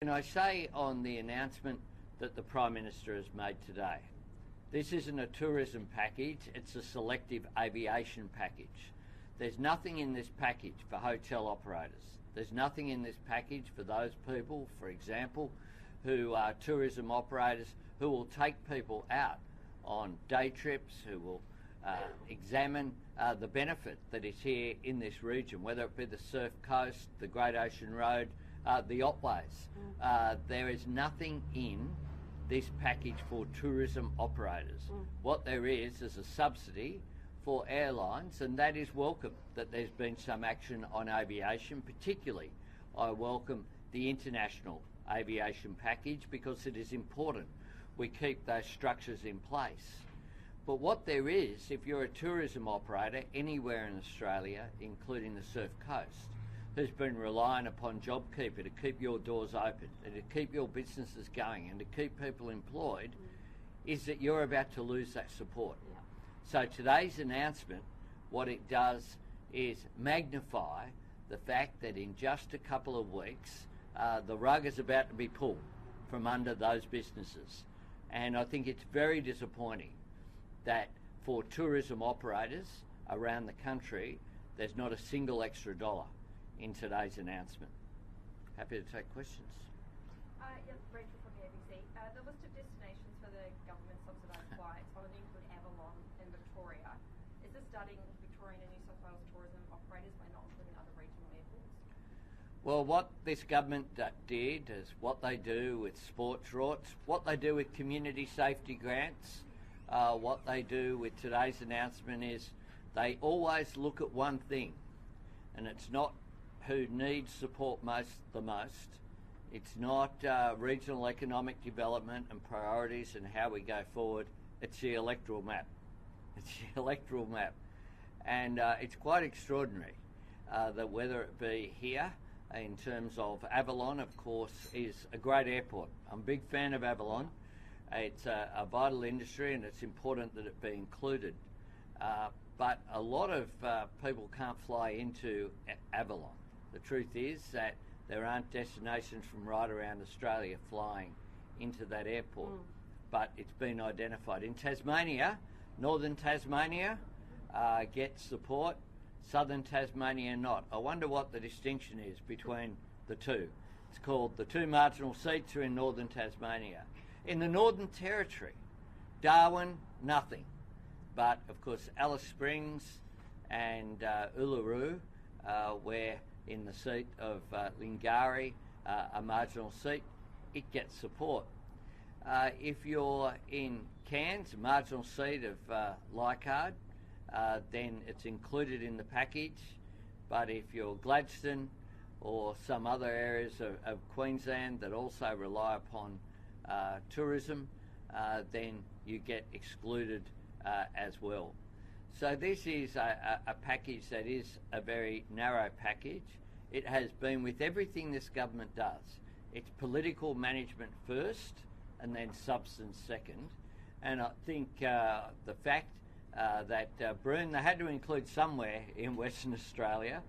And I say on the announcement that the Prime Minister has made today, this isn't a tourism package, it's a selective aviation package. There's nothing in this package for hotel operators. There's nothing in this package for those people, for example, who are tourism operators who will take people out on day trips, who will examine the benefit that is here in this region, whether it be the Surf Coast, the Great Ocean Road, the Otways. There is nothing in this package for tourism operators. What there is a subsidy for airlines, and that is welcome that there's been some action on aviation. Particularly, I welcome the international aviation package because it is important we keep those structures in place. But what there is, if you're a tourism operator anywhere in Australia, including the Surf Coast, who's been relying upon JobKeeper to keep your doors open and to keep your businesses going and to keep people employed, is that you're about to lose that support. So today's announcement, what it does is magnify the fact that in just a couple of weeks, the rug is about to be pulled from under those businesses. And I think it's very disappointing that for tourism operators around the country, there's not a single extra dollar in today's announcement. Happy to take questions. Yes, Rachel from the ABC. The list of destinations for the government subsidised flights holiday include Avalon and Victoria. Is this starting Victorian and New South Wales tourism operators by not including other regional airports? Well, what this government did is what they do with sports rorts, what they do with community safety grants, what they do with today's announcement is they always look at one thing, and it's not who needs support the most. It's not regional economic development and priorities and how we go forward. It's the electoral map. It's the electoral map. And it's quite extraordinary that whether it be here, in terms of Avalon, of course, is a great airport. I'm a big fan of Avalon. It's a vital industry and it's important that it be included. But a lot of people can't fly into Avalon. The truth is that there aren't destinations from right around Australia flying into that airport. But it's been identified. In Tasmania, northern Tasmania gets support, southern Tasmania not. I wonder what the distinction is between the two. It's called the two marginal seats are in northern Tasmania. In the Northern Territory, Darwin, nothing. But, of course, Alice Springs and Uluru, where in the seat of Lingari, a marginal seat, it gets support. If you're in Cairns, a marginal seat of Leichhardt, then it's included in the package. But if you're Gladstone or some other areas of Queensland that also rely upon tourism, then you get excluded as well. So this is a package that is a very narrow package. It has been with everything this government does. It's political management first and then substance second. And I think the fact that Broome, they had to include somewhere in Western Australia,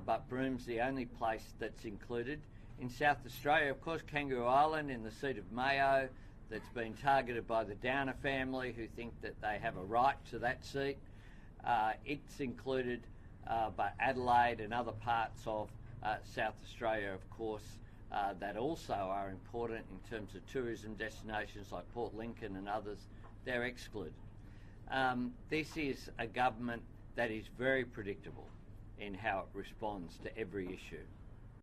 but Broome's the only place that's included. In South Australia, of course, Kangaroo Island in the seat of Mayo, that's been targeted by the Downer family who think that they have a right to that seat. It's included, but Adelaide and other parts of South Australia, of course, that also are important in terms of tourism destinations like Port Lincoln and others, they're excluded. This is a government that is very predictable in how it responds to every issue.